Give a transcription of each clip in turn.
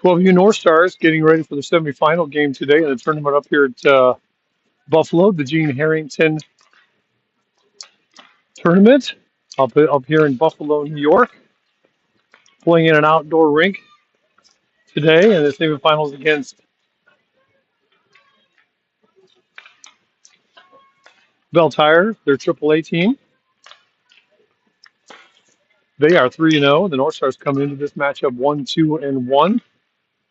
12U North Stars getting ready for the semifinal game today in the tournament up here at Buffalo, the Gene Harrington tournament up here in Buffalo, New York, playing in an outdoor rink today in the semifinals against Bell Tire, their AAA team. They are 3-0. The North Stars come into this matchup 1-2-1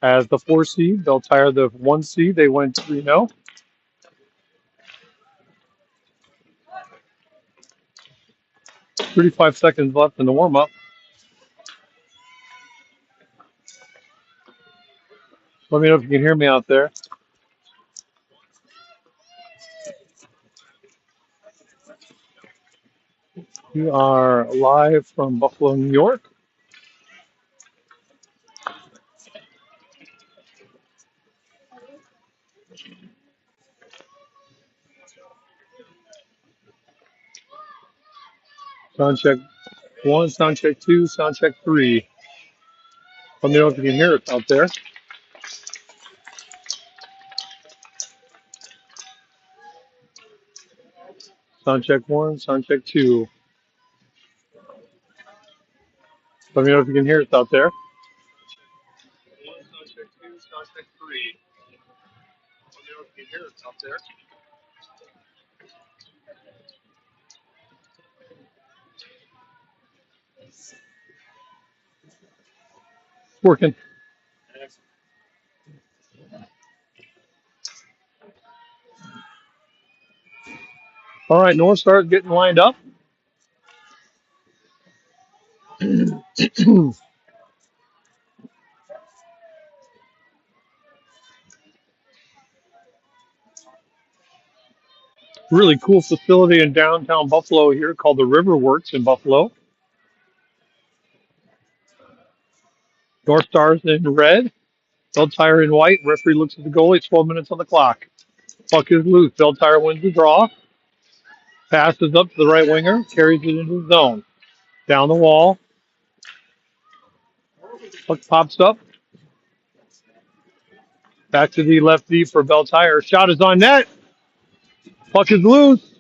as the 4 seed. Bell Tire, the 1 seed. They went 3-0. 35 seconds left in the warm up. Let me know if you can hear me out there. We are live from Buffalo, New York. Sound check 1, sound check 2, sound check 3. Let me know if you can hear us out there. Sound check 1, sound check 2. Let me know if you can hear us out there. 1, sound check 2, sound check 3. Let me know if you can hear us out there. Working. All right, North Stars getting lined up. Really cool facility in downtown Buffalo here called the Riverworks in Buffalo. North Stars in red, Bell Tire in white. Referee looks at the goalie. 12 minutes on the clock. Puck is loose. Bell Tire wins the draw. Passes up to the right winger. Carries it into the zone. Down the wall. Puck pops up. Back to the left D for Bell Tire. Shot is on net. Puck is loose.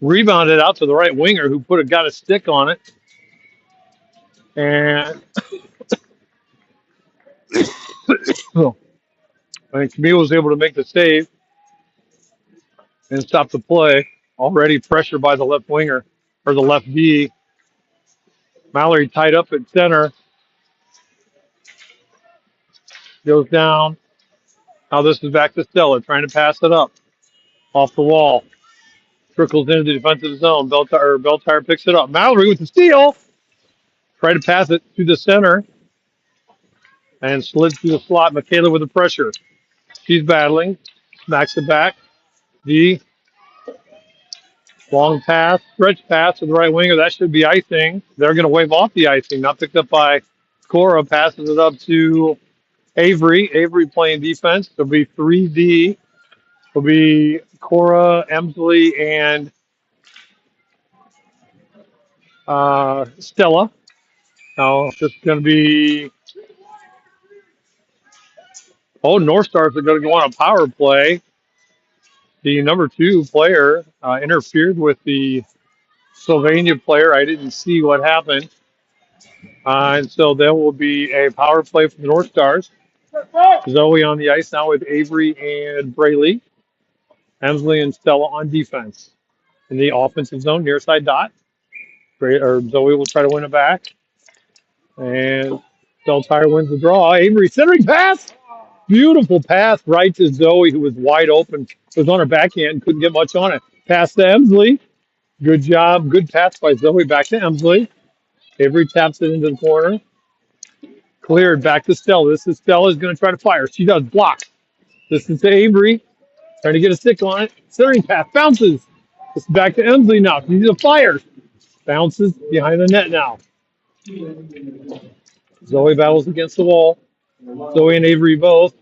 Rebounded out to the right winger who got a stick on it. And I think Camille was able to make the save and stop the play. Already pressured by the left winger or the left D. Mallory tied up at center. Goes down. Now this is back to Stella trying to pass it up. Off the wall. Trickles into the defensive zone. Bell Tire picks it up. Mallory with the steal. Try to pass it to the center. And slid through the slot. Michaela with the pressure. She's battling. Smacks it back. D. Long pass. Stretch pass to the right winger. That should be icing. They're going to wave off the icing. Not picked up by Cora. Passes it up to Avery. Avery playing defense. There'll be 3D. It'll be Cora, Emsley, and Stella. Now it's just going to be. Oh, North Stars are going to go on a power play. The number 2 player interfered with the Sylvania player. I didn't see what happened. And so there will be a power play from the North Stars. Zoe on the ice now with Avery and Braley. Emsley and Stella on defense. In the offensive zone, near side dot. Zoe will try to win it back. And Bell Tire wins the draw. Avery centering pass. Beautiful pass right to Zoe, who was wide open. Was on her backhand, couldn't get much on it. Pass to Emsley. Good job. Good pass by Zoe back to Emsley. Avery taps it into the corner. Cleared back to Stella. This is Stella's going to try to fire. She does block. This is to Avery. Trying to get a stick on it. Centering pass. Bounces. This is back to Emsley now. She's a fire. Bounces behind the net now. Zoe battles against the wall. Zoe and Avery both.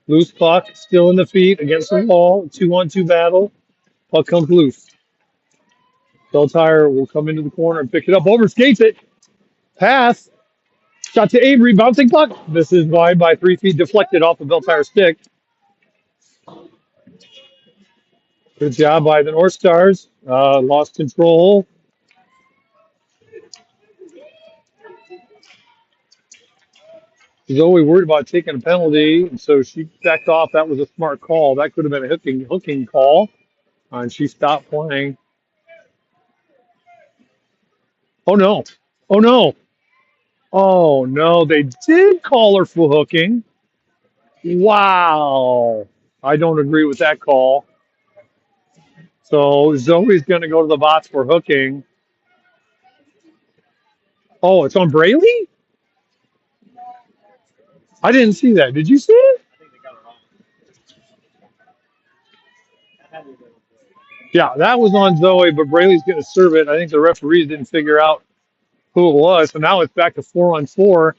Loose puck. Still in the feet against the wall. 2-on-2 battle. Puck comes loose. Bell Tire will come into the corner and pick it up. Overskates it. Pass. Shot to Avery, bouncing puck. This is wide by 3 feet, deflected off the Bell stick. Good job by the North Stars. Lost control. Zoe worried about taking a penalty, and so she backed off. That was a smart call. That could have been a hooking call, and she stopped playing. Oh no! Oh no! Oh no! They did call her for hooking. Wow! I don't agree with that call. So Zoe's going to go to the box for hooking. Oh, it's on Braley? I didn't see that. Did you see it? Yeah, that was on Zoe, but Braley's going to serve it. I think the referees didn't figure out who it was. So now it's back to 4-on-4.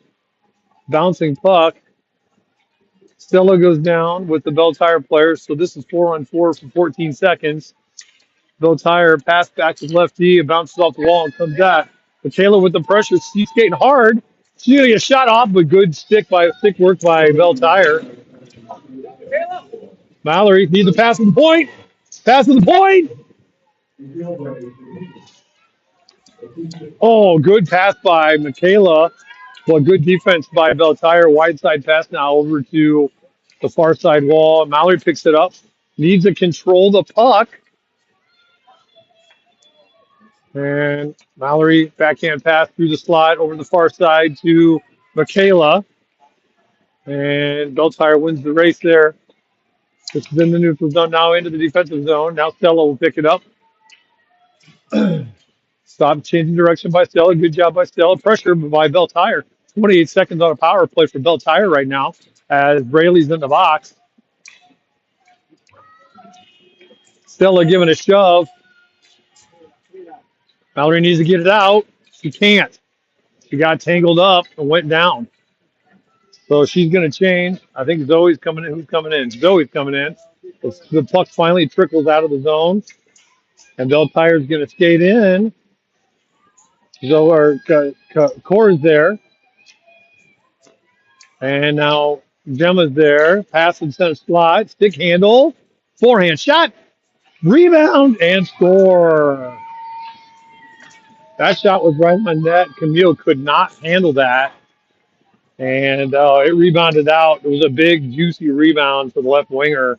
Bouncing puck. Stella goes down with the Bell Tire players. So this is 4-on-4 for 14 seconds. Bell Tire pass back to left D. It bounces off the wall and comes back. Michaela with the pressure. She's skating hard. She's going to get shot off, but good stick work by Bell Tire. Mallory needs a pass to the point. Pass to the point. Oh, good pass by Michaela. Well, good defense by Bell Tire. Wide side pass now over to the far side wall. Mallory picks it up. Needs to control the puck. And Mallory backhand pass through the slot over the far side to Michaela. And Bell Tire wins the race there. This is in the neutral zone now into the defensive zone. Now Stella will pick it up. Stop changing direction by Stella. Good job by Stella. Pressure by Bell Tire. 28 seconds on a power play for Bell Tire right now as Braley's in the box. Stella giving a shove. Mallory needs to get it out. She can't. She got tangled up and went down. So she's going to change. I think Zoe's coming in. Who's coming in? Zoe's coming in. The puck finally trickles out of the zone. And Bell Tire's going to skate in. Cora's there. And now Gemma's there. Pass and center slot. Stick handle. Forehand shot. Rebound and score. That shot was right on net. Camille could not handle that. And it rebounded out. It was a big, juicy rebound for the left winger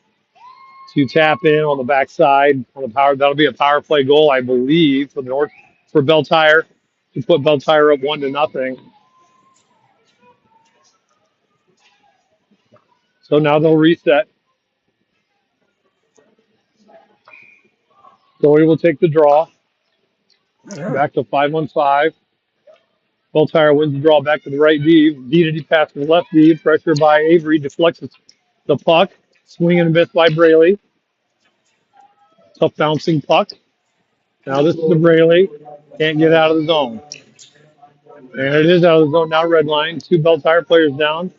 to tap in on the backside on the power. That'll be a power play goal, I believe, for the North for Bell Tire to put Bell Tire up 1-0. So now they'll reset. Zoe will take the draw. Back to 5-on-5. Bell Tire wins the draw back to the right D. D pass to the left D. Pressure by Avery deflects the puck. Swing and miss by Braley. Tough bouncing puck. Now this is the Braley. Can't get out of the zone. And it is out of the zone now, red line. Two Bell Tire players down.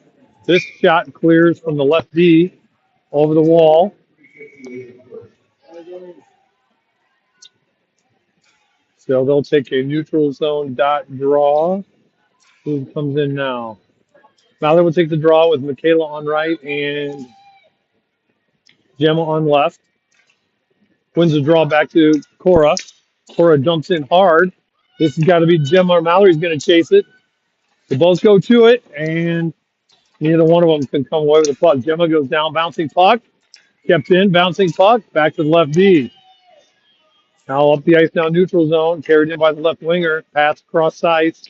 This shot clears from the left D over the wall. So they'll take a neutral zone dot draw. Who comes in now? Mallory will take the draw with Michaela on right and Gemma on left. Wins the draw back to Cora. Cora dumps in hard. This has got to be Gemma or Mallory's going to chase it. The both go to it, and neither one of them can come away with the puck. Gemma goes down, bouncing puck. Kept in, bouncing puck. Back to the left D. Now up the ice, now neutral zone. Carried in by the left winger. Pass across ice.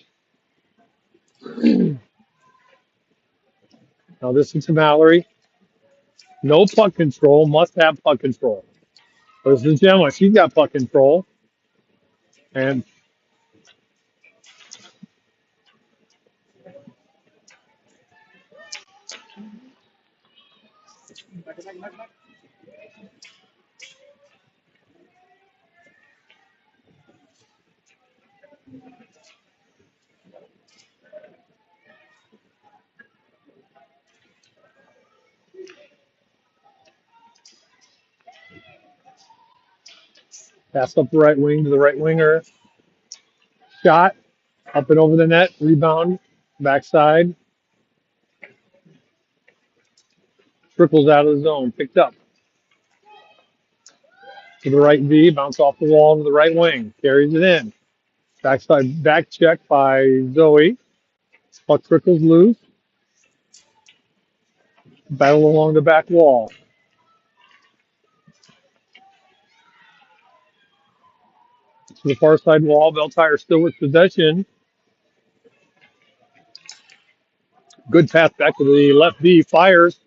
Now this is to Mallory. No puck control. Must have puck control. This is Gemma. She's got puck control. And pass up the right wing to the right winger. Shot up and over the net. Rebound Backside. Trickles out of the zone. Picked up. To the right V. Bounce off the wall to the right wing. Carries it in. Backside back check by Zoe. Puck trickles loose. Battle along the back wall. To the far side wall. Beltire still with possession. Good pass back to the left V. Fires.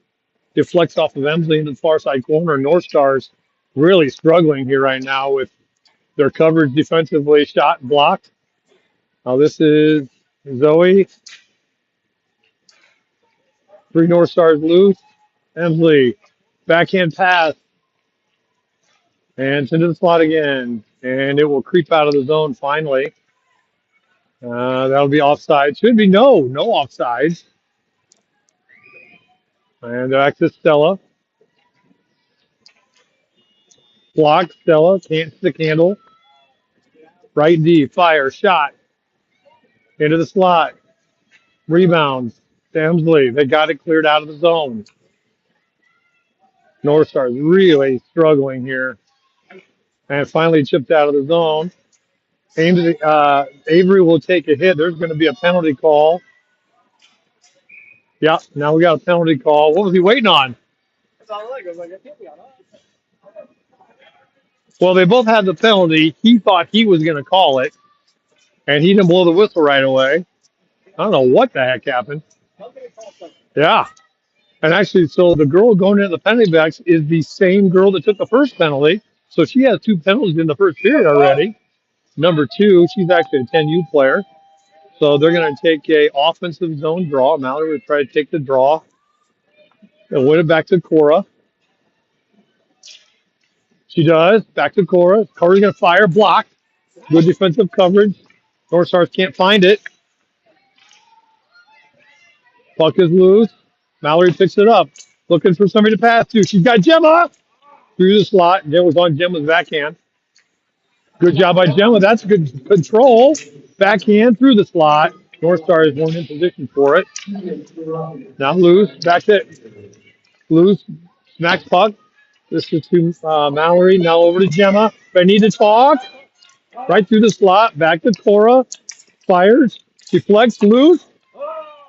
Deflects off of Emsley into the far side corner. North Stars really struggling here right now with their coverage defensively. Shot blocked. Now this is Zoe. 3 North Stars loose. Emsley. Backhand pass. And it's into the slot again. And it will creep out of the zone finally. That'll be offside. Should be no offsides. And back to Stella. Block. Stella can't stick handle. Right D. Fire. Shot. Into the slot. Rebounds. Emsley. They got it cleared out of the zone. North Stars really struggling here. And finally chipped out of the zone. Avery will take a hit. There's going to be a penalty call. Yeah, now we got a penalty call. What was he waiting on? Well, they both had the penalty. He thought he was going to call it, and he didn't blow the whistle right away. I don't know what the heck happened. Yeah. And actually, so the girl going into the penalty box is the same girl that took the first penalty. So she has 2 penalties in the first period already. Number 2, she's actually a 10U player. So they're going to take a offensive zone draw. Mallory will try to take the draw. They'll win it back to Cora. She does. Back to Cora. Cora's going to fire. Blocked. Good defensive coverage. North Stars can't find it. Puck is loose. Mallory picks it up. Looking for somebody to pass to. She's got Gemma through the slot. It was on Gemma's backhand. Good job by Gemma. That's good control. Backhand through the slot. North Stars weren't in position for it. Now loose. Back to loose. Smacks puck. This is to Mallory. Now over to Gemma. They need to talk. Right through the slot. Back to Cora. Fires. She flex loose.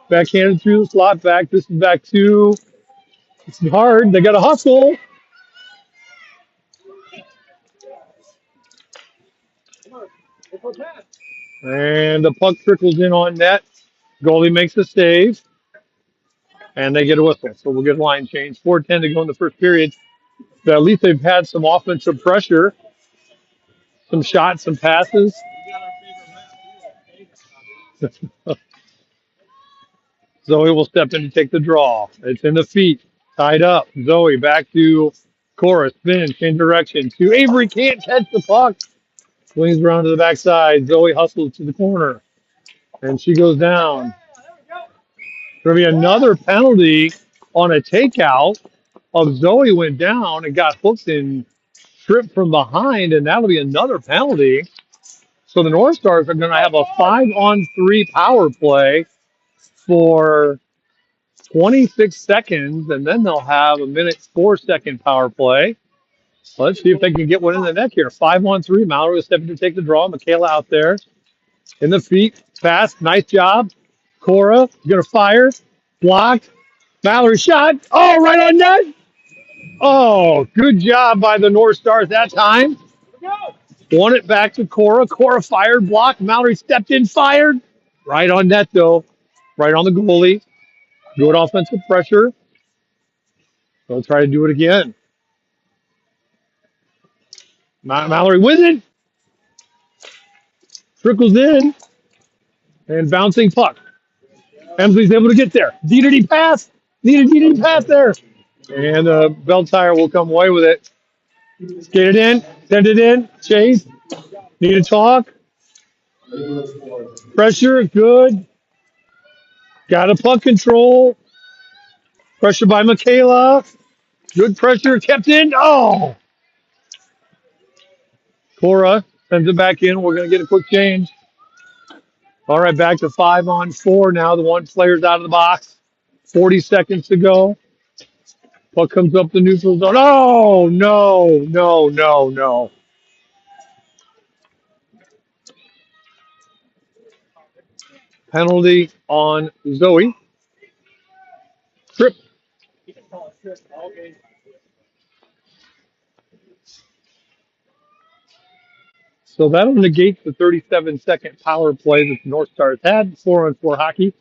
Backhanded through the slot back. This is back to. It's hard. They got to hustle. And the puck trickles in on net. Goalie makes the save. And they get a whistle. So we'll get a line change. 4:10 to go in the first period. But at least they've had some offensive pressure. Some shots, some passes. Zoe will step in to take the draw. It's in the feet. Tied up. Zoe back to Cora. Spin. Change direction. To Avery. Can't catch the puck. Swings around to the backside. Zoe hustles to the corner. And she goes down. There'll be another penalty on a takeout of Zoe went down and got hooked and tripped from behind, and that'll be another penalty. So the North Stars are going to have a 5-on-3 power play for 26 seconds, and then they'll have a minute 4-second power play. Let's see if they can get one in the net here. 5-on-3. Mallory was stepping to take the draw. Michaela out there in the feet. Fast. Nice job. Cora going to fire. Blocked. Mallory shot. Oh, right on net. Oh, good job by the North Stars that time. Won it back to Cora. Cora fired. Blocked. Mallory stepped in. Fired. Right on net, though. Right on the goalie. Good offensive pressure. They'll try to do it again. Mallory with it. Trickles in. And bouncing puck. Emsley's able to get there. D pass. Need a D pass there. And Beltire will come away with it. Get it in. Send it in. Chase. Need to talk. Pressure. Good. Got a puck control. Pressure by Michaela. Good pressure. Kept in. Oh. Cora sends it back in. We're going to get a quick change. All right, back to 5-on-4 now. The one player's out of the box. 40 seconds to go. Puck comes up the neutral zone. Oh, no, no, no, no. Penalty on Zoe. Trip. So that'll negate the 37-second power play that the North Stars had. 4-on-4 hockey.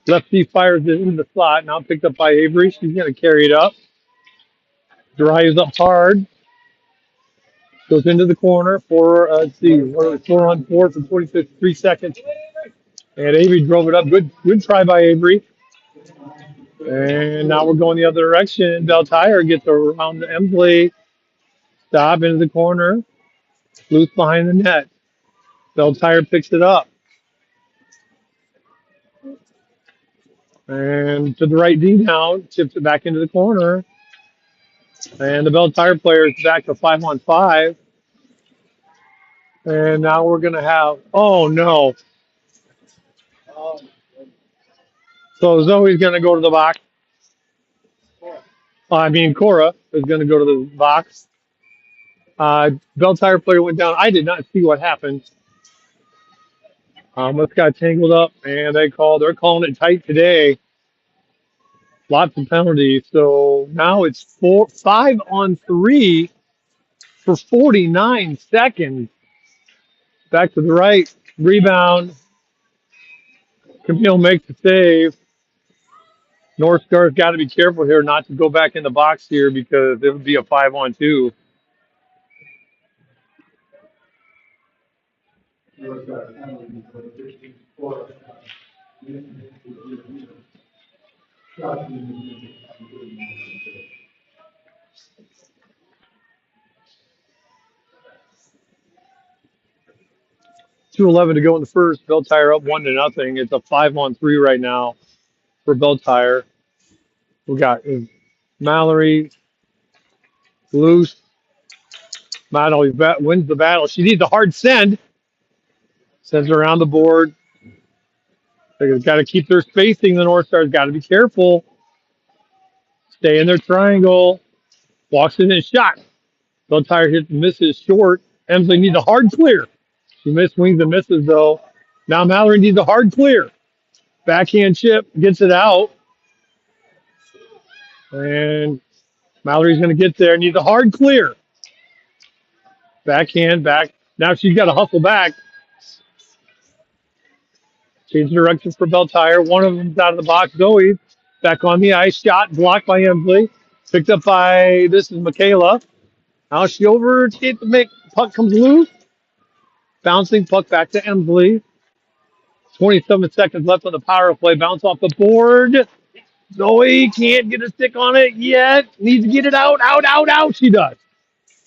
Lefty fires it into the slot. Now picked up by Avery. She's going to carry it up. Drives up hard. Goes into the corner for, let's see, 4-on-4 for 23 seconds. And Avery drove it up. Good try by Avery. And now we're going the other direction. Beltire gets around the Emsley. Stop into the corner. Loose behind the net. Beltire picks it up. And to the right D now. Chips it back into the corner. And the Beltire player is back to 5-on-5. And now we're going to have, oh no. So Zoe's going to go to the box. Cora is going to go to the box. Beltire player went down. I did not see what happened. Let's got tangled up, and they're calling it tight today. Lots of penalties. So now it's 5-on-3 for 49 seconds. Back to the right. Rebound. Camille makes the save. North Star's got to be careful here not to go back in the box here because it would be a 5-on-2. .211 to go in the first. Beltire up 1-0. It's a 5-on-3 right now for Beltire. We got Mallory loose. Mallory wins the battle. She needs a hard send. Sends her around the board. They've got to keep their spacing. The North Stars got to be careful. Stay in their triangle. Walks in and shot. Beltire hits and misses short. Emsley needs a hard clear. She missed swings and misses though. Now Mallory needs a hard clear. Backhand chip, gets it out. And Mallory's going to get there. Needs a hard clear. Backhand, back. Now she's got to hustle back. Change direction for Beltire. One of them's out of the box. Zoe back on the ice. Shot blocked by Emsley. Picked up by, this is Michaela. Now she overtakes the make. Puck comes loose. Bouncing puck back to Emsley. 27 seconds left on the power play. Bounce off the board. Zoe can't get a stick on it yet. Needs to get it out, out, out, out. She does.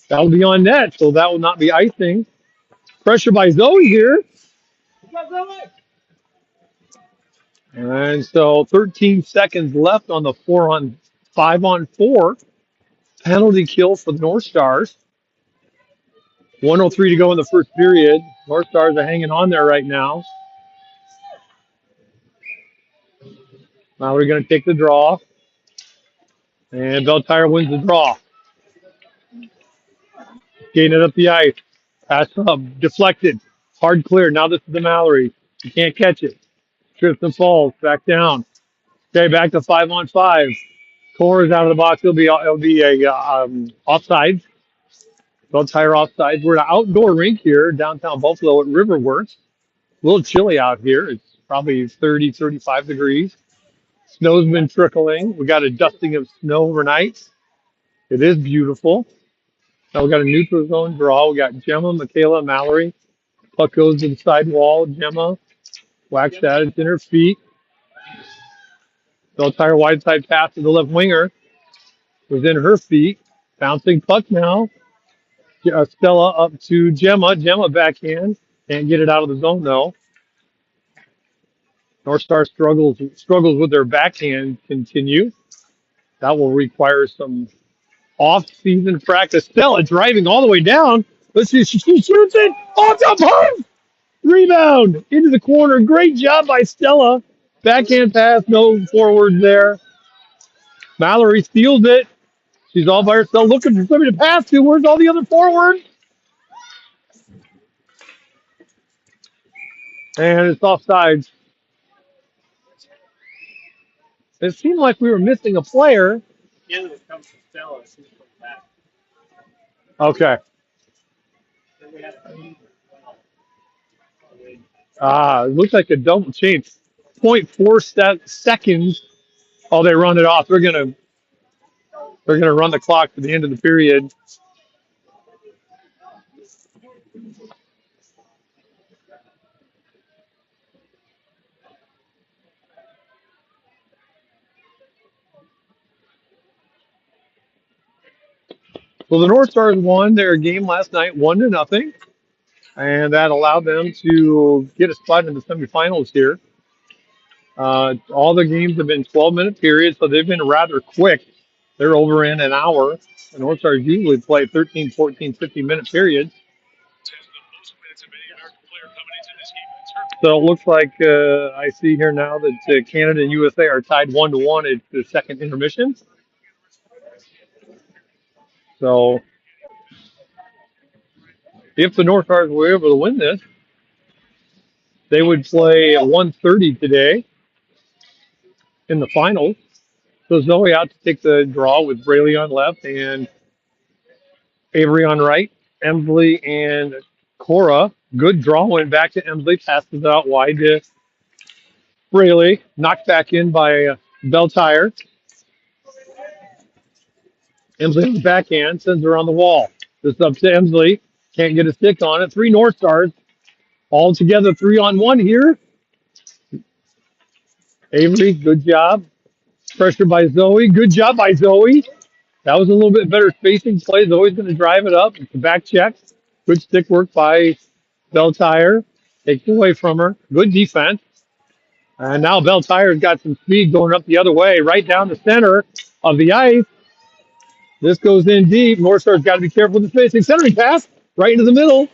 That'll be on net, so that will not be icing. Pressure by Zoe here. And so 13 seconds left on the 5-on-4 penalty kill for the North Stars. 1:03 to go in the first period. North Stars are hanging on there right now. Now we're going to take the draw. And Beltire wins the draw. Getting it up the ice. Pass up. Deflected. Hard clear. Now this is the Mallory. You can't catch it. Trips and falls. Back down. Okay, back to 5-on-5. Cora's out of the box. It'll be a offside. Beltire offside. We're at an outdoor rink here, downtown Buffalo at Riverworks. A little chilly out here. It's probably 30, 35 degrees. Snow's been trickling. We got a dusting of snow overnight. It is beautiful. Now we got a neutral zone draw. We got Gemma, Michaela, Mallory. Puck goes to the side wall. Gemma whacks that. It's in her feet. Beltire wide side pass to the left winger. Within her feet. Bouncing puck now. Stella up to Gemma. Gemma backhand. Can't get it out of the zone though. North Star struggles with their backhand continue. That will require some off-season practice. Stella driving all the way down. Let's see. She shoots it off the post. Rebound into the corner. Great job by Stella. Backhand pass, no forward there. Mallory steals it. She's all by herself looking for somebody to pass to. Where's all the other forwards? And it's offside. It seemed like we were missing a player. Okay. It looks like a double change. Point 0.4 seconds. Oh, they run it off. They're gonna run the clock to the end of the period. Well, the North Stars won their game last night, 1-0, and that allowed them to get a spot in the semifinals here. All the games have been 12-minute periods, so they've been rather quick. They're over in an hour. The North Stars usually play 13, 14, 15-minute periods. So it looks like I see here now that Canada and USA are tied 1-1 at the second intermission. So if the North Stars were able to win this, they would play at 1:30 today in the finals. So Zoe out to take the draw with Braley on left and Avery on right. Emsley and Cora. Good draw went back to Emsley, passes out wide to Braley. Knocked back in by Beltire. Emsley on the backhand, sends her on the wall. This up to Emsley. Can't get a stick on it. Three North Stars. All together, 3-on-1 here. Avery, good job. Pressure by Zoe. Good job by Zoe. That was a little bit better spacing play. Zoe's going to drive it up. It's a back check. Good stick work by Beltire. Takes it away from her. Good defense. And now Beltire's got some speed going up the other way, right down the center of the ice. This goes in deep. North Star's got to be careful with the spacing. Centering pass right into the middle.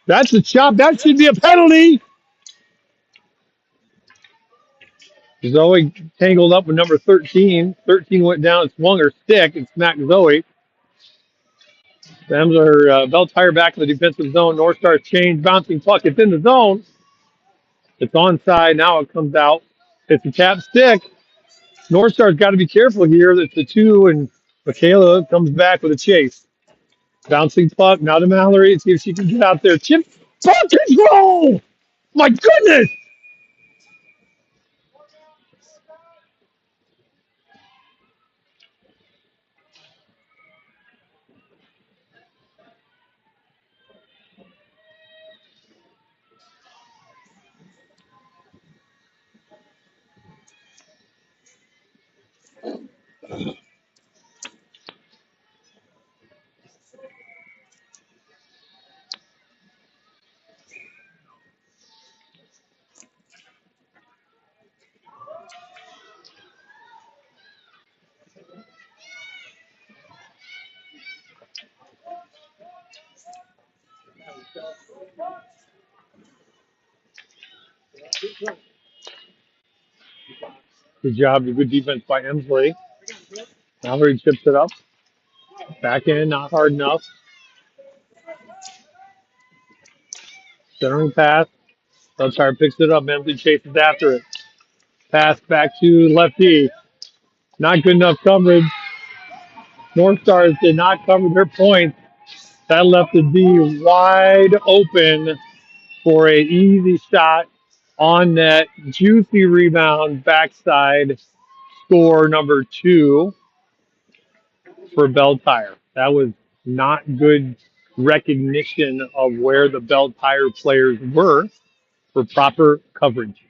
That's a chop. That should be a penalty. Zoe tangled up with number 13. 13 went down and swung her stick and smacked Zoe. Sams are Beltire back in the defensive zone. North Star's change. Bouncing puck. It's in the zone. It's onside. Now it comes out. It's a tap stick. North Star's got to be careful here. That's the two, and Michaela comes back with a chase. Bouncing puck. Now to Mallory. See if she can get out there. Chip. Puck control! My goodness! Good job. Good defense by Emsley. Mallory chips it up. Back in. Not hard enough. Centering pass. Beltire picks it up. Emsley chases after it. Pass back to lefty. Not good enough coverage. North Stars did not cover their points. That left the D wide open for a easy shot on net. Juicy rebound backside score number 2 for Beltire. That was not good recognition of where the Beltire players were for proper coverage.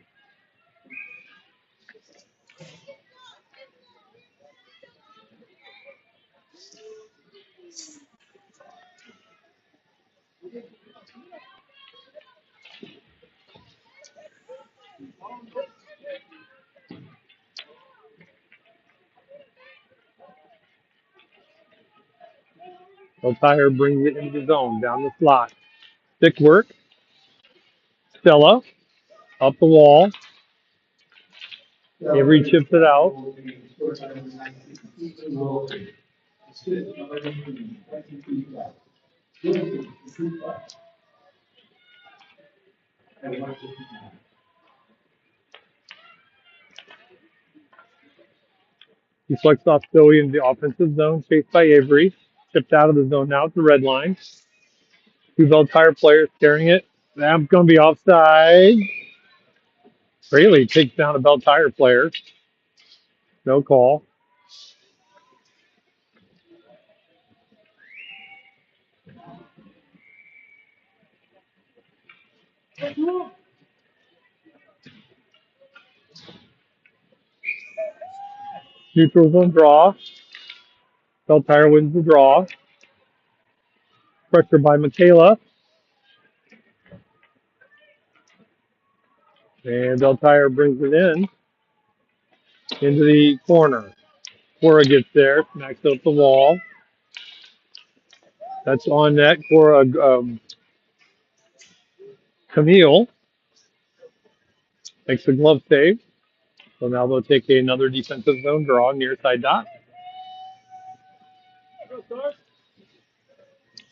Beltire brings it into the zone, down the slot. Thick work. Stella up the wall. Avery chips it out. He flicks off Zoe in the offensive zone, chased by Avery. Chipped out of the zone now at the red line. Two Beltire players carrying it. That's going to be offside. Fraley takes down a Beltire player. No call. Neutral zone draw. Beltire wins the draw. Pressure by Michaela. And Beltire brings it in into the corner. Cora gets there, smacks up the wall. That's on net. Cora, Camille makes a glove save. So now they'll take another defensive zone draw near side dot.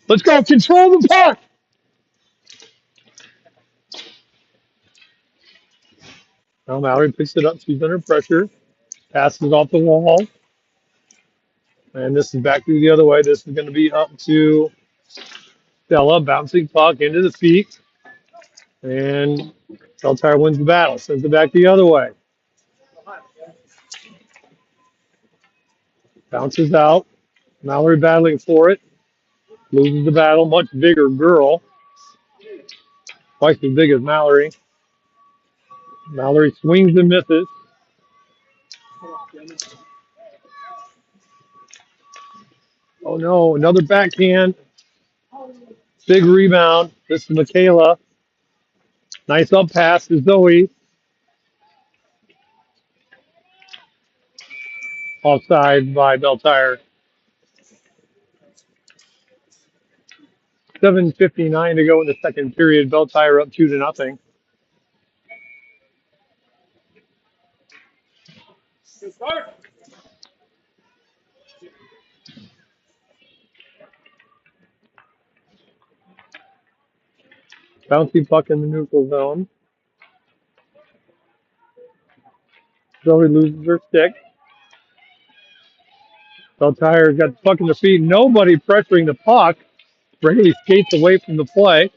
Let's go. Control the puck. Now Mallory picks it up. She's under pressure. Passes off the wall. And this is back to the other way. This is going to be up to Stella. Bouncing puck into the feet. And Beltire wins the battle. Sends it back the other way. Bounces out. Mallory battling for it. Loses the battle. Much bigger girl. Twice as big as Mallory. Mallory swings and misses. Oh no, another backhand. Big rebound. This is Michaela. Nice up pass to Zoe. Offside by Beltire. 7:59 to go in the second period. Beltire up 2-0. Bouncy puck in the neutral zone. Zoe loses her stick. Beltire's got the puck in the feet. Nobody pressuring the puck. Brady skates away from the play.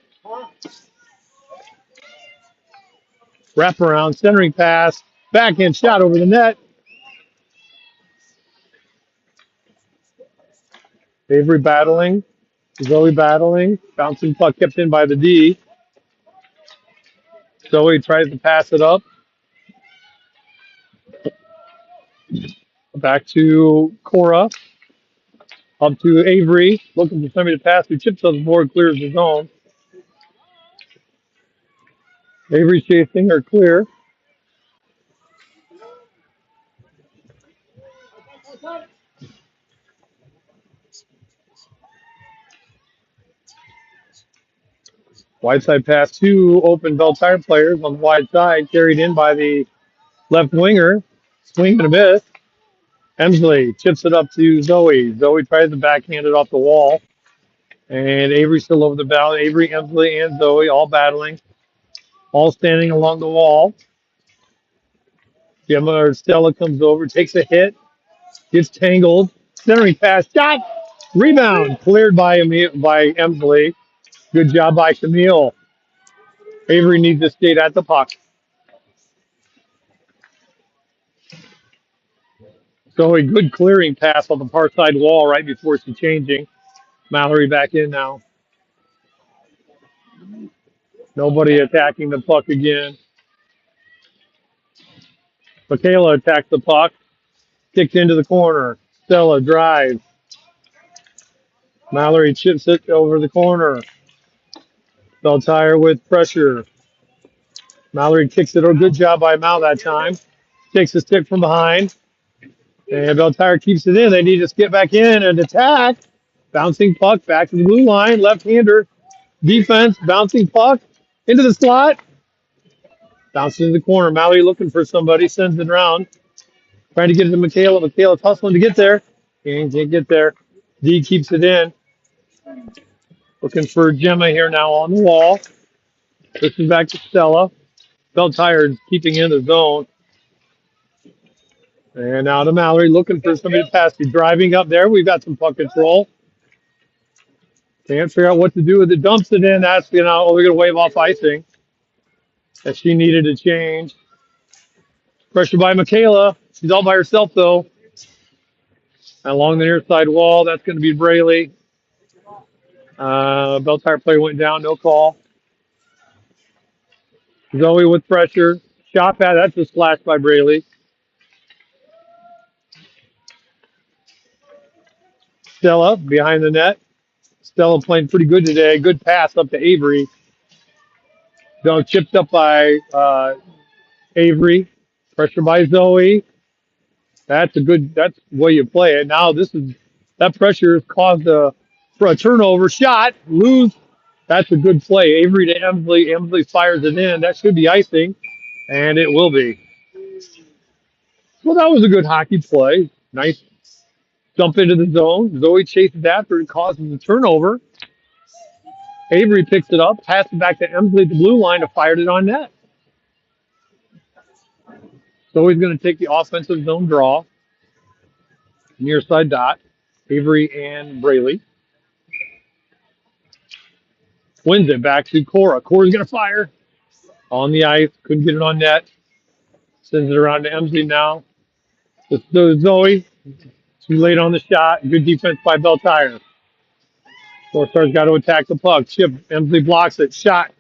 Wraparound, centering pass. Backhand shot over the net. Avery battling. Zoe battling. Bouncing puck kept in by the D. Zoe tries to pass it up. Back to Cora. Up to Avery. Looking for somebody to pass who chips on the board, clears the zone. Avery chasing her clear. Wide side pass, two open Beltire players on the wide side, carried in by the left winger. Swing and a miss. Emsley chips it up to Zoe. Zoe tries to backhand it off the wall. And Avery still over the battle. Avery, Emsley, and Zoe all battling. All standing along the wall. Gemma or Stella comes over, takes a hit, gets tangled. Centering pass, shot, rebound, cleared by Emsley. Good job by Camille. Avery needs to skate at the puck. So a good clearing pass on the far side wall right before she's changing. Mallory back in now. Nobody attacking the puck again. Michaela attacks the puck. Kicks into the corner. Stella drives. Mallory chips it over the corner. Beltire with pressure. Mallory kicks it. Oh, good job by Mal that time. Takes a stick from behind. And Beltire keeps it in. They need to get back in and attack. Bouncing puck back to the blue line. Left-hander. Defense. Bouncing puck into the slot. Bounces in the corner. Mallory looking for somebody. Sends it around. Trying to get it to Michaela. Michaela's hustling to get there. Can't get there. D keeps it in. Looking for Gemma here now on the wall. Pushes back to Stella. Bell tired, keeping in the zone. And now to Mallory, looking for somebody to pass. He's driving up there. We've got some puck control. Can't figure out what to do with it. Dumps it in. That's, we're going to wave off icing. That she needed to change. Pressure by Michaela. She's all by herself, though. And along the near side wall, that's going to be Braley. Bell tire player went down. No call. Zoe with pressure. Shot pad. That's a splash by Braley. Stella behind the net. Stella playing pretty good today. Good pass up to Avery. Chipped up by Avery. Pressure by Zoe. That's the way you play it. Now that pressure has caused for a turnover shot. Lose. That's a good play. Avery to Emsley. Emsley fires it in. That should be icing. And it will be. Well, that was a good hockey play. Nice jump into the zone. Zoe chases after it, causes a turnover. Avery picks it up, passes it back to Emsley at the blue line to fire it on net. So he's going to take the offensive zone draw. Near side dot. Avery and Braley. Wins it back to Cora. Cora's going to fire on the ice. Couldn't get it on net. Sends it around to Emsley now. So Zoe. Too late on the shot. Good defense by Beltire. North Star's got to attack the puck. Chip. Emsley blocks it. Shot.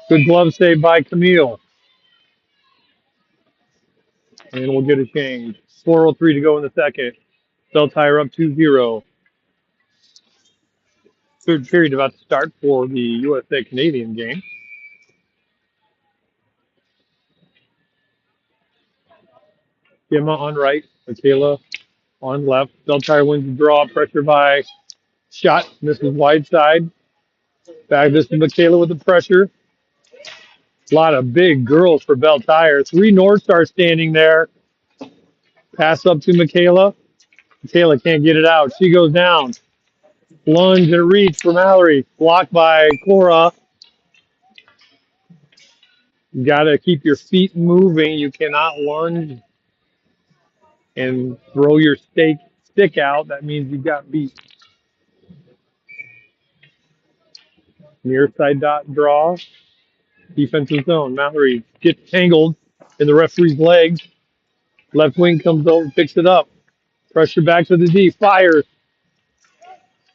Good glove save by Camille. And we'll get a change. 4:03 to go in the second. Beltire up 2-0. Third period about to start for the USA Canadian game. Gemma on right, Michaela on left. Beltire wins the draw. Pressure by Shot. Misses wide side. Back this to Michaela with the pressure. A lot of big girls for Beltire. 3 North Stars standing there. Pass up to Michaela. Michaela can't get it out. She goes down. Lunge and reach for Mallory. Blocked by Cora. You got to keep your feet moving. You cannot lunge and throw your stick out. That means you got beat. Near side dot draw. Defensive zone. Mallory gets tangled in the referee's legs. Left wing comes over, picks it up. Pressure back to the D. Fires.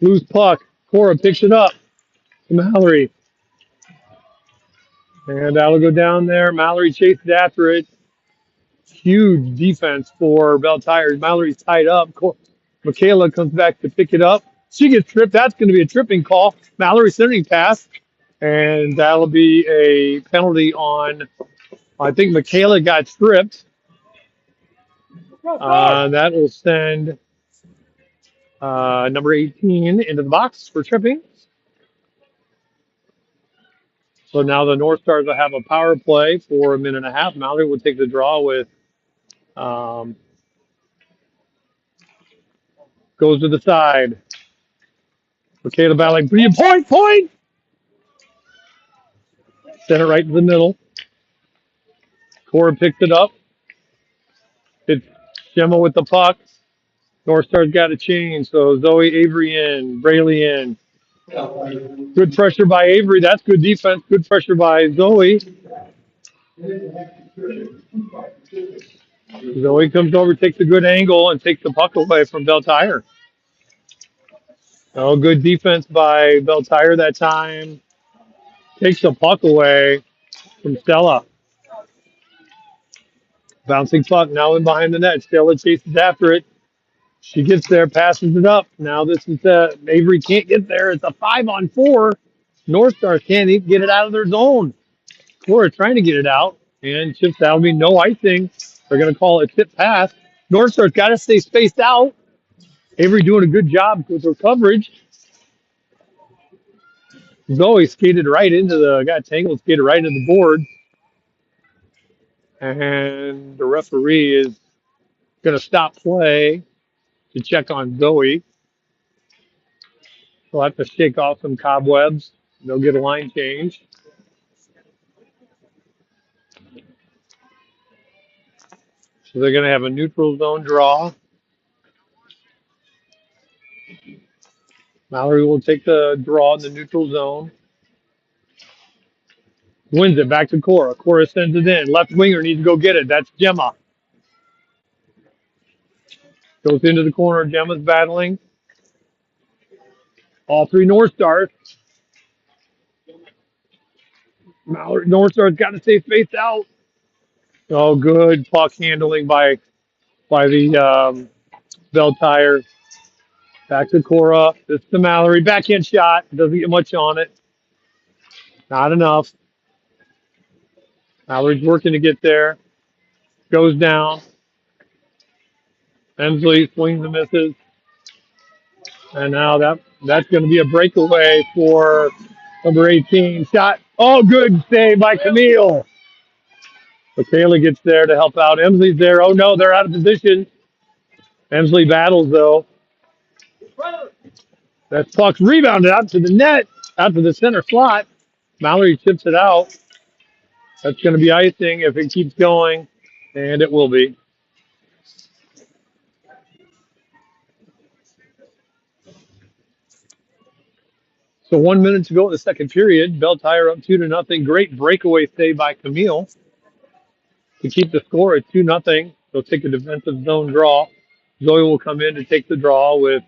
Loose puck. Cora picks it up to Mallory. And that'll go down there. Mallory chases after it. Huge defense for Beltire. Mallory's tied up. Michaela comes back to pick it up. She gets tripped. That's going to be a tripping call. Mallory centering pass. And that'll be a penalty on, I think Michaela got tripped. That will send number 18 into the box for tripping. So now the North Stars will have a power play for a minute and a half. Mallory will take the draw with, goes to the side. Michaela battling. Point! Sent it right to the middle. Cora picks it up. It's Gemma with the puck. North Star's got to change. So Zoe, Avery in. Braley in. Good pressure by Avery. That's good defense. Good pressure by Zoe. Zoe comes over, takes a good angle, and takes the puck away from Beltire. Oh, good defense by Beltire that time. Takes the puck away from Stella. Bouncing puck now in behind the net. Stella chases after it. She gets there, passes it up. Now this is Avery can't get there. It's a 5-on-4. North Stars can't even get it out of their zone. Cora trying to get it out, and chips. That'll be no icing. They're going to call it tip pass. North Star's got to stay spaced out. Avery doing a good job with her coverage. Zoe skated right into got tangled, skated right into the board. And the referee is going to stop play to check on Zoe. They'll have to shake off some cobwebs. They'll get a line change. So they're going to have a neutral zone draw. Mallory will take the draw in the neutral zone. Wins it back to Cora. Cora sends it in. Left winger needs to go get it. That's Gemma. Goes into the corner. Gemma's battling. All three North Stars. Mallory, North Stars got to stay spaced out. Oh, good puck handling by the Bell Tire. Back to Cora. This to Mallory. Backhand shot. Doesn't get much on it. Not enough. Mallory's working to get there. Goes down. Emsley swings and misses. And now that's going to be a breakaway for number 18. Shot. Oh, good save by Camille. Michaela gets there to help out. Emsley's there. Oh, no, they're out of position. Emsley battles, though. That puck's rebounded out to the net, out to the center slot. Mallory chips it out. That's going to be icing if it keeps going, and it will be. So 1 minute to go in the second period. Bell Tire up 2-0. Great breakaway save by Camille to keep the score at 2-0. They'll take a defensive zone draw. Zoe will come in to take the draw with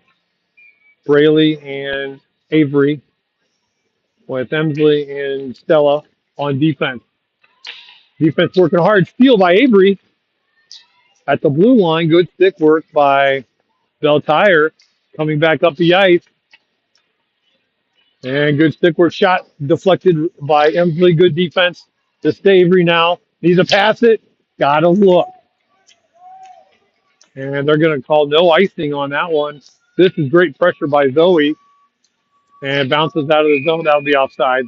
Braley and Avery, with Emsley and Stella on defense. Defense working hard. Steal by Avery at the blue line. Good stick work by Bell Tire coming back up the ice. And good stick work shot deflected by Emsley. Good defense. This to Avery now. Needs to pass it. Got to look. And they're going to call no icing on that one. This is great pressure by Zoe. And bounces out of the zone. That'll be offside.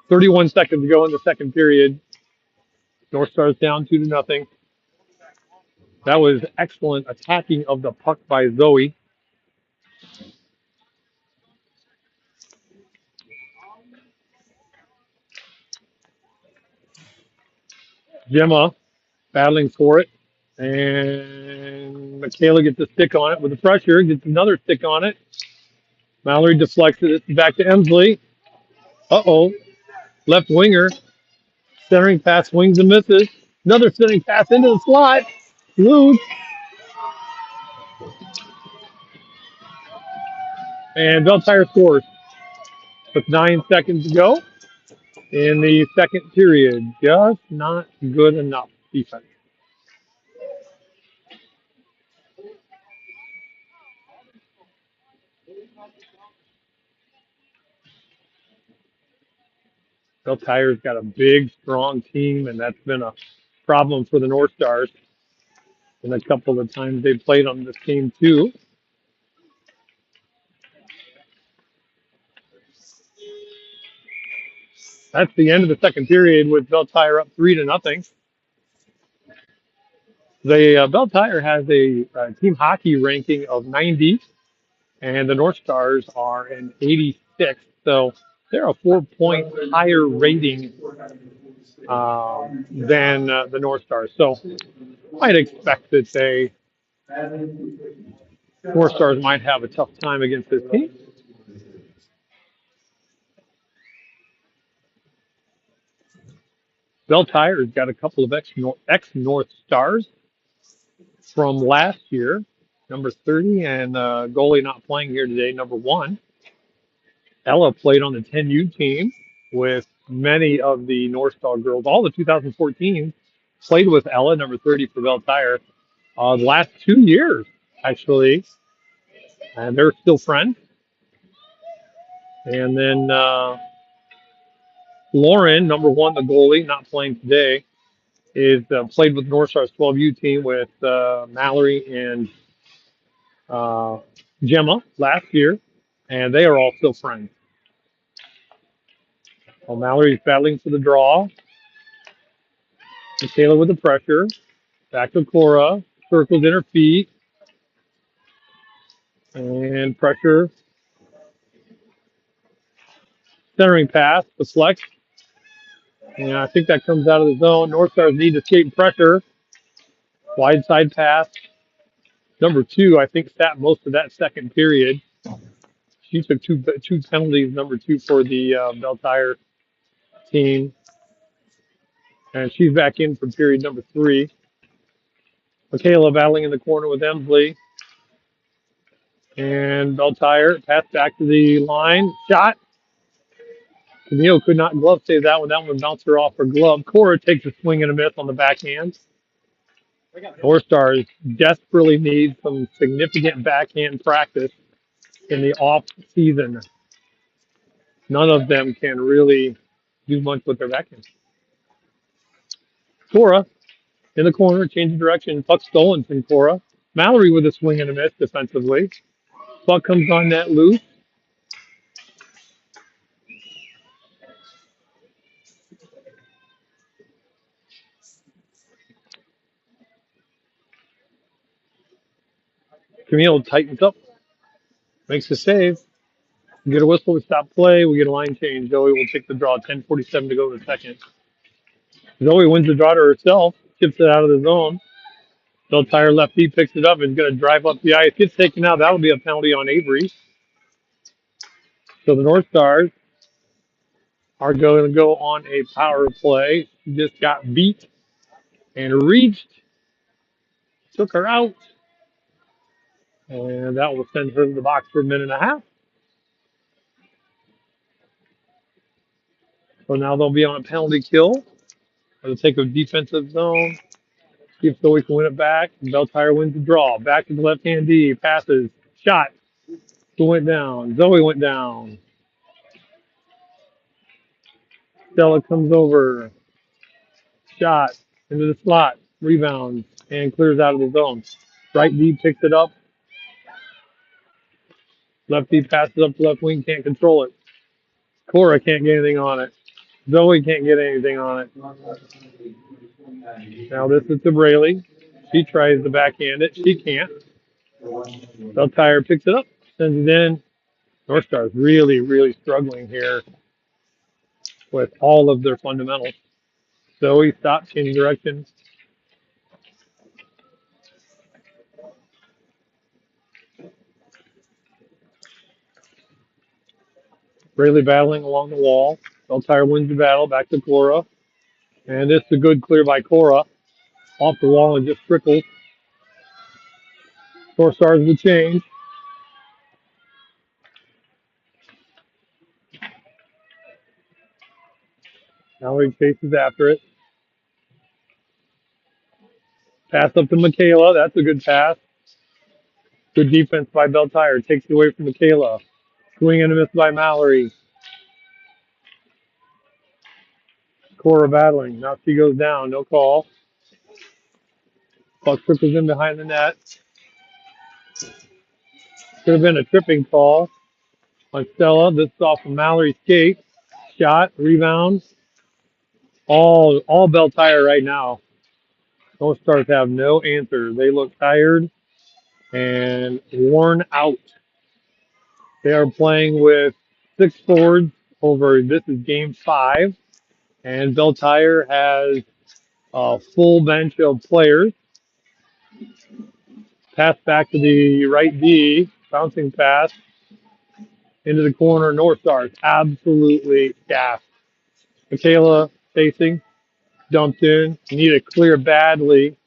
31 seconds to go in the second period. North Stars down 2-0. That was excellent attacking of the puck by Zoe. Gemma battling for it. And Michaela gets a stick on it with the pressure, gets another stick on it. Mallory deflects it. It's back to Emsley. Uh-oh. Left winger. Centering pass, swings and misses. Another centering pass into the slot. Loose. And Bell Tire scores with 9 seconds to go in the second period. Just not good enough defense. Bell Tire's got a big, strong team, and that's been a problem for the North Stars in a couple of times they played on this team, too. That's the end of the second period with Bell Tire up 3-0. The Bell Tire has a team hockey ranking of 90, and the North Stars are an 86. So they're a 4-point higher rating than the North Stars. So I'd expect that North Stars might have a tough time against this team. Bell Tire has got a couple of ex-North Stars from last year. Number 30 and goalie not playing here today, number 1. Ella played on the 10U team with many of the North Star girls. All the 2014 played with Ella, number 30 for Bell Tire, the last 2 years, actually. And they're still friends. And then Lauren, number 1, the goalie, not playing today. is played with North Stars 12U team with Mallory and uh, Gemma last year, and they are all still friends. Well, Mallory's battling for the draw. Michaela with the pressure. Back to Cora. Circles in her feet. And pressure. Centering pass. Deflect. And I think that comes out of the zone. North Stars need to escape pressure. Wide side pass. Number 2, I think, sat most of that second period. She took two penalties, number 2 for the Bell Tire team. And she's back in for period number 3. Michaela battling in the corner with Emsley. And Bell Tire pass back to the line. Shot. Camille could not glove save that one. That one bounced her off her glove. Cora takes a swing and a miss on the backhand. North Stars desperately need some significant backhand practice in the off season. None of them can really do much with their backhand. Cora in the corner, changing direction. Puck stolen from Cora. Mallory with a swing and a miss defensively. Puck comes on net loose. Camille tightens up, makes a save. We get a whistle, we stop play, we get a line change. Zoe will take the draw. 10:47 to go in the second. Zoe wins the draw to herself, chips it out of the zone. Bell Tire lefty picks it up and is going to drive up the ice. Gets taken out. That'll be a penalty on Avery. So the North Stars are going to go on a power play. She just got beat and reached, took her out, and that will send her to the box for a minute and a half. So now they'll be on a penalty kill. They'll take a defensive zone. See if Zoe can win it back. Bell Tire wins the draw. Back to the left-hand D. Passes. Shot. Who went down? Zoe went down. Stella comes over. Shot into the slot. Rebounds and clears out of the zone. Right D picks it up. Left D passes up to left wing. Can't control it. Cora can't get anything on it. Zoe can't get anything on it. Now this is to Braley. She tries to backhand it. She can't. Bell Tire picks it up. Sends it in. North Stars really, really struggling here with all of their fundamentals. Zoe stops, changing direction. Braley battling along the wall. Bell Tire wins the battle. Back to Cora. And this is a good clear by Cora. Off the wall and just trickles. North Stars will change. Mallory chases after it. Pass up to Michaela. That's a good pass. Good defense by Bell Tire. Takes it away from Michaela. Swing and a miss by Mallory. Cora battling. Now she goes down. No call. Puck trickles in behind the net. Could have been a tripping call on Stella. This is off of Mallory's skate. Shot. Rebound. All Bell Tire right now. Those Stars have no answer. They look tired and worn out. They are playing with 6 forwards over. This is game 5. And Bell Tire has a full bench of players. Pass back to the right D. Bouncing pass into the corner. North Stars absolutely gassed. Michaela facing. Dumped in. Need to clear badly.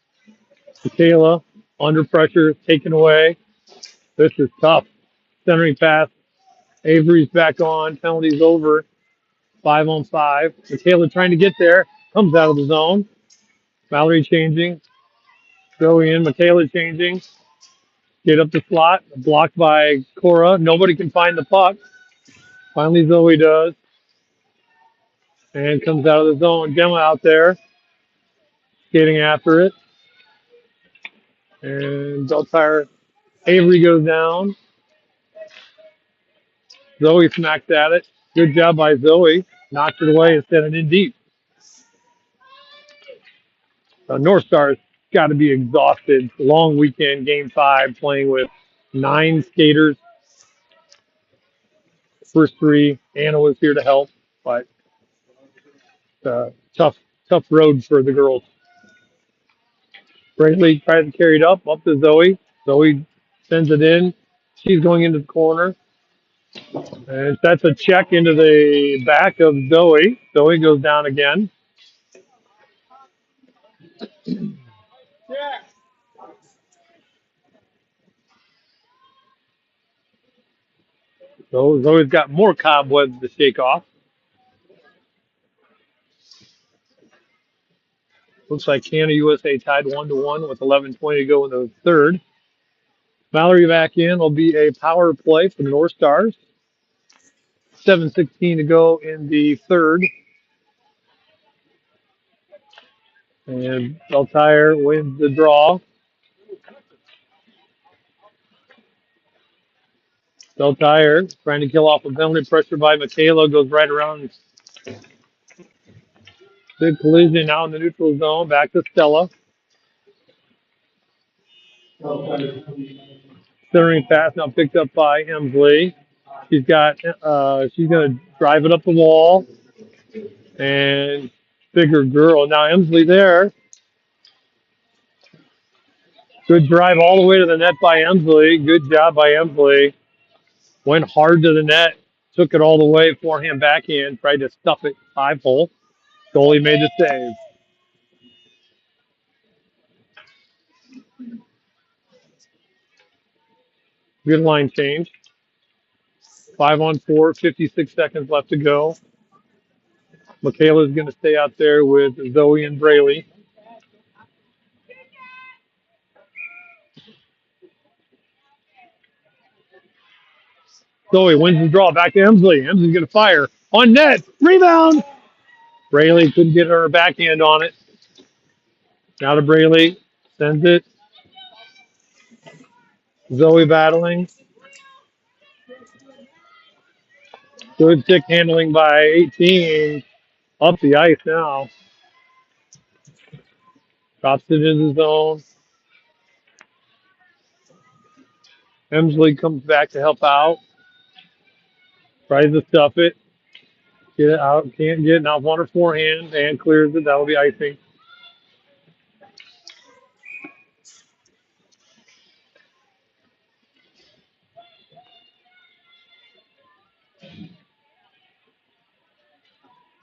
Michaela under pressure. Taken away. This is tough. Centering pass. Avery's back on. Penalties over. 5-on-5. Michaela trying to get there. Comes out of the zone. Mallory changing. Go in. Michaela changing. Get up the slot. Blocked by Cora. Nobody can find the puck. Finally, Zoe does. And comes out of the zone. Gemma out there. Skating after it. And Beltire Avery goes down. Zoe smacks at it. Good job by Zoe. Knocked it away and sent it in deep. North Star's got to be exhausted. Long weekend, game 5, playing with 9 skaters. First 3, Anna was here to help, but tough, tough road for the girls. Brinkley tries to carry it up to Zoe. Zoe sends it in. She's going into the corner. And that's a check into the back of Zoe. Zoe goes down again. So Zoe's got more cobwebs to shake off. Looks like Canada USA tied 1-1 with 11:20 to go in the third. Mallory back in will be a power play for the North Stars. 7:16 to go in the third. And Beltire wins the draw. Beltire trying to kill off a penalty, pressure by Michaela, goes right around. Big collision now in the neutral zone. Back to Stella. Centering pass now picked up by Emsley. She's going to drive it up the wall. And bigger girl. Now Emsley there. Good drive all the way to the net by Emsley. Good job by Emsley. Went hard to the net. Took it all the way. Forehand, backhand. Tried to stuff it 5-hole. Goalie made the save. Good line change. 5-on-4, 56 seconds left to go. Michaela's going to stay out there with Zoe and Braley. Zoe wins the draw. Back to Emsley. Emsley's going to fire. On net. Rebound. Braley couldn't get her backhand on it. Now to Braley. Sends it. Zoe battling. Good stick handling by 18. Up the ice now. Drops it in the zone. Emsley comes back to help out. Tries to stuff it. Get it out. Can't get it. Now on her forehand and clears it. That'll be icing.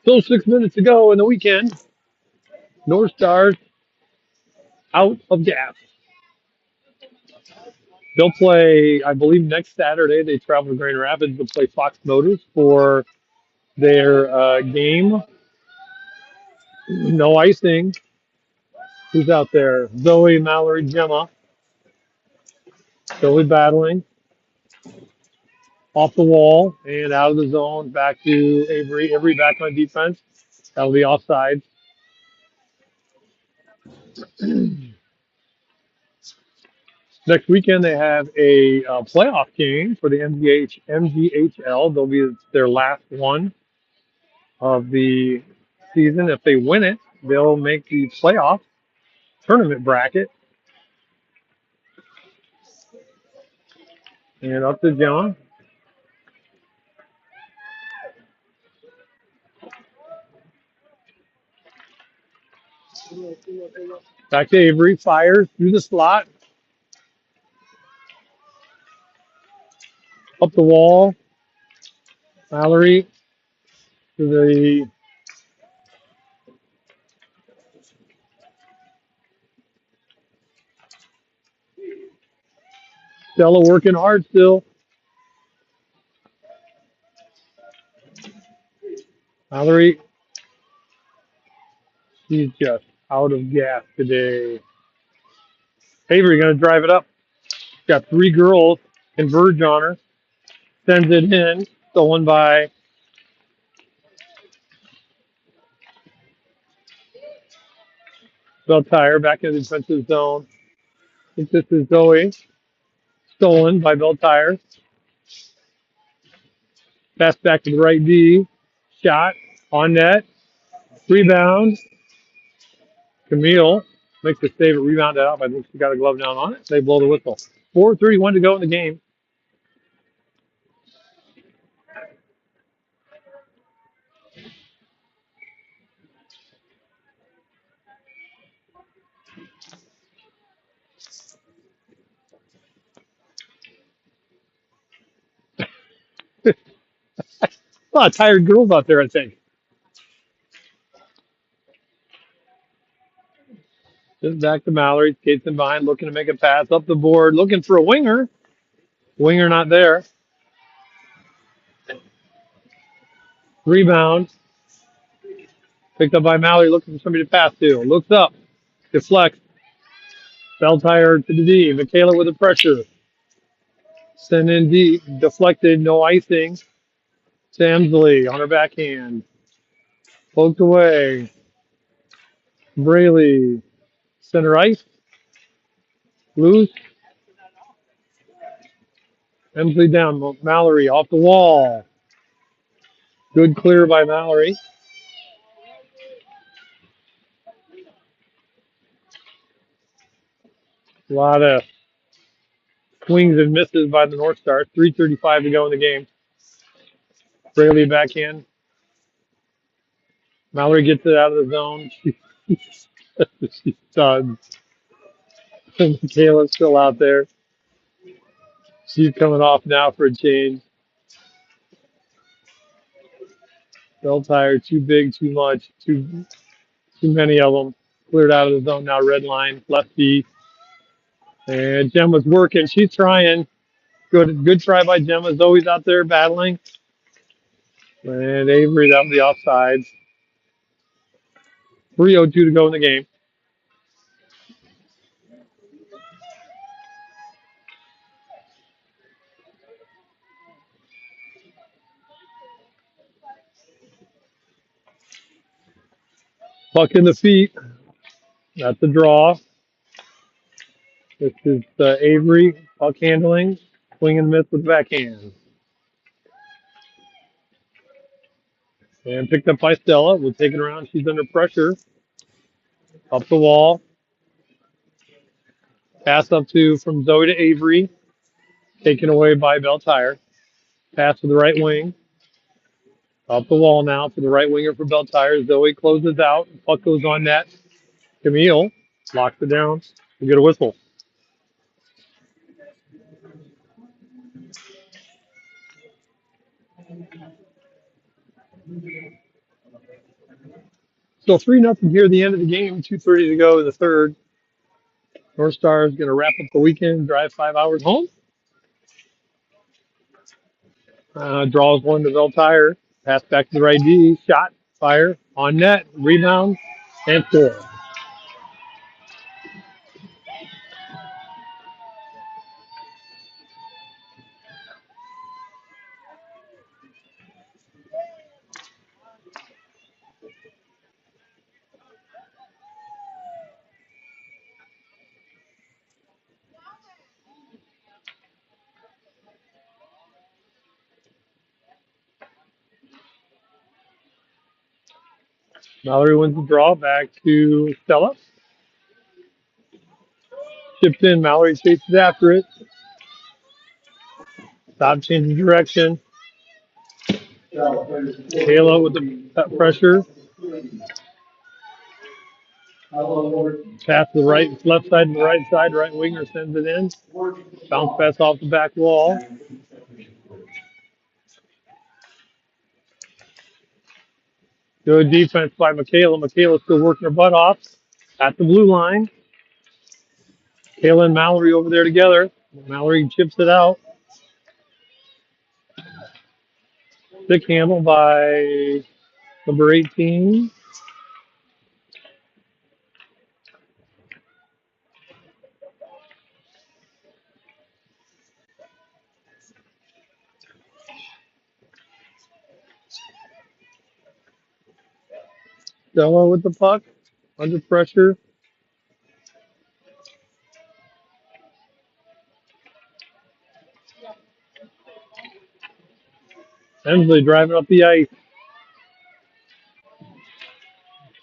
Still 6 minutes to go in the weekend. North Stars out of gas. They'll play, I believe, next Saturday. They travel to Grand Rapids to play Fox Motors for their game. No icing. Who's out there? Zoe, Mallory, Gemma. Zoe battling. Off the wall and out of the zone. Back to Avery. Avery back on defense. That'll be offside. Next weekend, they have a playoff game for the MGHL. They'll be their last one of the season. If they win it, they'll make the playoff tournament bracket. And up to John. Back to Avery. Fires through the slot. Up the wall. Mallory to the Stella working hard still. Mallory, she's just out of gas today. Avery going to drive it up. Got 3 girls converge on her. Sends it in. Stolen by Bell Tire back in the defensive zone. I think this is Zoe. Stolen by Bell Tire. Pass back to the right D. Shot on net. Rebound. Camille makes the save. Rebounded out. I think she got a glove down on it. They blow the whistle. 4:31 to go in the game. A lot of tired girls out there, I think. Just back to Mallory. Skates in behind, looking to make a pass up the board, looking for a winger. Winger not there. Rebound. Picked up by Mallory, looking for somebody to pass to. Looks up. Deflects. Bell Tire to the D. Michaela with the pressure. Send in deep. Deflected. No icing. Samsley on her backhand. Poked away. Braley. Center ice. Loose. Emsley down. Mallory off the wall. Good clear by Mallory. A lot of swings and misses by the North Stars. 3:35 to go in the game. Braley back in. Mallory gets it out of the zone. She stuns. Michaela's still out there. She's coming off now for a change. Bell Tire, too big, too much, too many of them. Cleared out of the zone now. Red line, lefty, and Gemma's working. She's trying. Good try by Gemma. Zoe's out there battling, and Avery's out the offside. 3:02 to go in the game. Puck in the feet. That's a draw. This is Avery. Puck handling. Swing and miss with the backhand. And picked up by Stella. We'll take it around. She's under pressure. Up the wall. Pass up to from Zoe to Avery. Taken away by Bell Tire. Pass to the right wing. Up the wall now for the right winger for Bell Tire. Zoe closes out. Puck goes on net. Camille locks it down. We get a whistle. So 3-0 here at the end of the game. 2:30 to go in the third. North Star is going to wrap up the weekend, drive 5 hours home. Draws one to Bell Tire. Pass back to the right D. Shot. Fire. On net. Rebound. And score. Mallory wins the draw. Back to Stella. Chips in. Mallory chases after it. Stop changing direction. Halo with the pressure. Pass to the right, left side to the right side. Right winger sends it in. Bounce pass off the back wall. Good defense by Michaela. Michaela still working her butt off at the blue line. Kayla and Mallory over there together. Mallory chips it out. Stick handle by number 18. Stella with the puck. Under pressure. Emsley driving up the ice.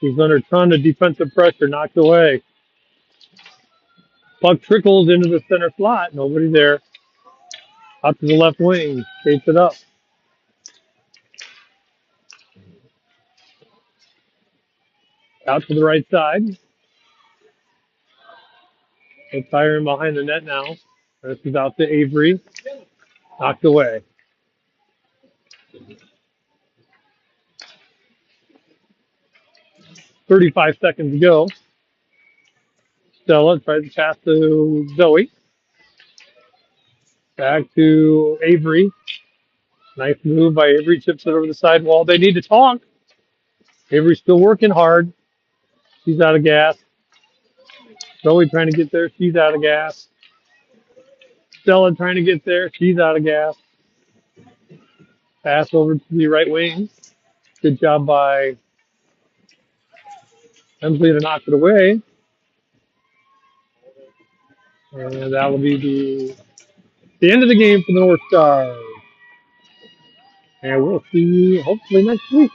He's under a ton of defensive pressure, knocked away. Puck trickles into the center slot. Nobody there. Out to the left wing. Skates it up. Out to the right side. It's firing behind the net now. This is out to Avery. Knocked away. 35 seconds to go. Stella tries to pass to Zoe. Back to Avery. Nice move by Avery. Chips it over the sidewall. They need to talk. Avery's still working hard. She's out of gas. Zoe trying to get there. She's out of gas. Stella trying to get there. She's out of gas. Pass over to the right wing. Good job by Emsley to knock it away. And that will be the end of the game for the North Stars. And we'll see you hopefully next week.